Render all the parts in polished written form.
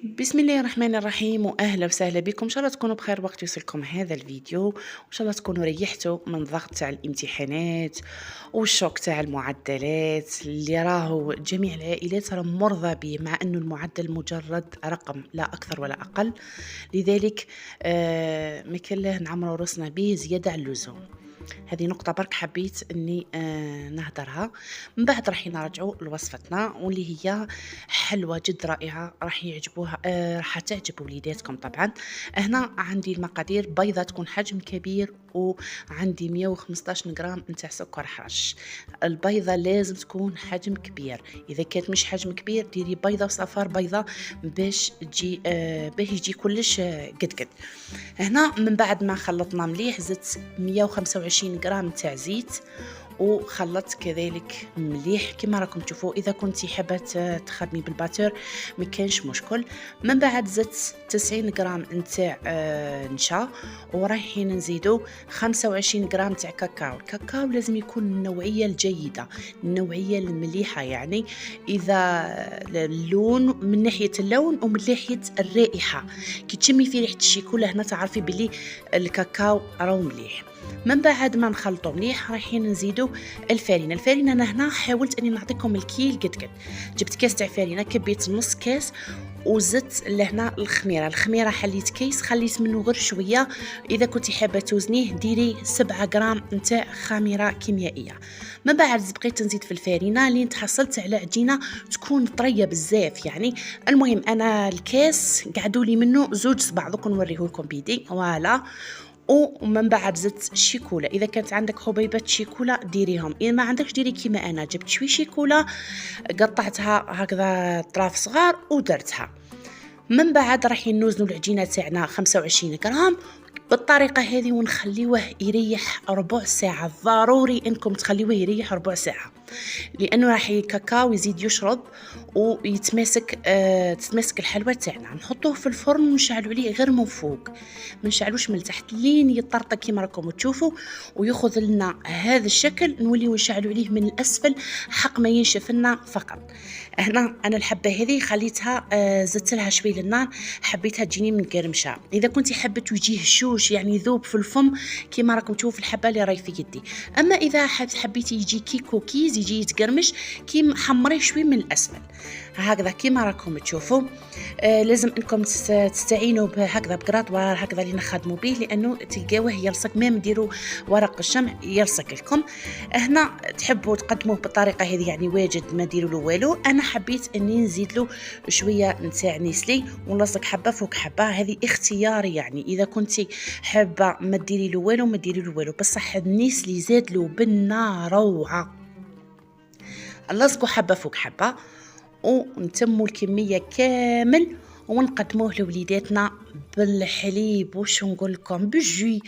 بسم الله الرحمن الرحيم، واهلا وسهلا بكم. ان شاء الله تكونوا بخير وقت يوصلكم هذا الفيديو، وان شاء الله تكونوا ريحتوا من ضغط تاع الامتحانات والشوك تاع المعدلات اللي راهو جميع العائلات راه مرضى به، مع انه المعدل مجرد رقم لا اكثر ولا اقل. لذلك ما كان له نعمروا راسنا به زياده على اللزوم. هذه نقطة برك حبيت اني نهدرها. من بعد راح نرجعوا لوصفتنا واللي هي حلوة جد رائعة، راح يعجبوها راح تعجب وليداتكم طبعا. هنا عندي المقادير: بيضة تكون حجم كبير، وعندي 115 غرام نتاع سكر حرش. البيضة لازم تكون حجم كبير، اذا كانت مش حجم كبير ديري بيضة وصفار بيضة باش تجي باش يجي كلش قد قد. هنا من بعد ما خلطنا مليح زدت 125 غرام تاع زيت، وخلطت كذلك مليح كما راكم تشوفوا. اذا كنتي حابه تخدمي بالباتور ما كانش مشكل. من بعد زدت 90 غرام نتاع نشا، ورايحين نزيدو 25 غرام تاع كاكاو. الكاكاو لازم يكون النوعيه الجيده، النوعيه المليحه، يعني اذا اللون من ناحيه اللون ومن ناحيه الرائحه، كي تشمي في ريحه الشيكولا هنا تعرفي بلي الكاكاو راهو مليح. من بعد ما نخلطوا مليح رايحين نزيدوا الفارينه. انا هنا حاولت اني نعطيكم الكيل قد قد. جبت كاس تاع فارينه، كبيت نص كاس، وزدت لهنا الخميره حليت كيس، خليت منه غير شويه. اذا كنتي حابه توزنيه ديري 7 غرام نتاع خميره كيميائيه. من بعد بقيت نزيد في الفارينه لين تحصلت على عجينه تكون طريه بزاف يعني. المهم انا الكاس قعدوا لي منه 2 صباع، دوك نوريه لكم بيدي فوالا. ومن بعد زدت الشيكولا، اذا كانت عندك حبيبات شيكولا ديريهم، اذا ما عندكش ديري كيما انا، جبت شوي شيكولا قطعتها هكذا طراف صغار ودرتها. من بعد راح نوزنوا العجينه تاعنا 25 غرام بالطريقه هذه، ونخليوه يريح ربع ساعه. ضروري انكم تخليوه يريح ربع ساعه، لانه راح الكاكاو يزيد يشرب ويتماسك تتماسك الحلوى تاعنا. نحطوه في الفرن ونشعلوا عليه غير من فوق، ما نشعلوش من تحت، لين يطرطق كما راكم تشوفوا وياخذ لنا هذا الشكل. نوليو نشعلوا عليه من الاسفل حق ما ينشف لنا فقط. هنا انا الحبه هذه خليتها زدت لها شوي للنار، حبيتها تجيني من قرمشه. اذا كنتي حابه يجيه هشوش يعني يذوب في الفم كما راكم تشوفوا في الحبه اللي راهي في يدي. اما اذا حبيتي يجي كي كوكيز يجي يتقرمش، كي حمريه شوي من الاسفل هكذا كما راكم تشوفوا. لازم انكم تستعينوا بهكذا بقراطوار هكذا اللي نخدموا به، لانه تلقاوه يلصق، ما نديروا ورق الشمع يلصق لكم. هنا تحبوا تقدموه بالطريقه هذه يعني واجد ما ديروا له والو. انا حبيت اني نزيد له شويه نتاع نيسلي ونلصق حبه فوق حبه، هذه اختياري يعني. اذا كنتي حابه ما ديري له والو ما ديري له والو، بصح النيسلي زاد له بنه روعه. نلصقوا حبه فوق حبه ونتموا الكميه كامل ونقدموه لوليداتنا بالحليب، وش نقول لكم بالجوي.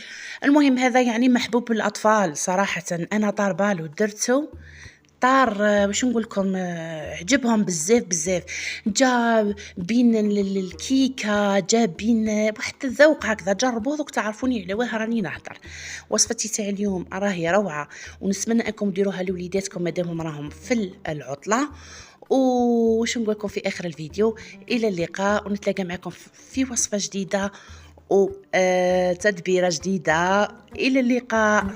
المهم هذا يعني محبوب للاطفال صراحه. انا طار بالو درته طار واش نقول لكم عجبهم بزاف بزاف. جا بين الكيكه، جا بين واحد الذوق هكذا. جربوه دوك تعرفوني على واه راني نهضر. وصفتي تاع اليوم راهي روعه، ونتمنى انكم ديروها لوليداتكم مادامهم راهم في العطله. وش نقول لكم في اخر الفيديو، الى اللقاء، ونتلاقى معكم في وصفه جديده وتدبيره جديده. الى اللقاء.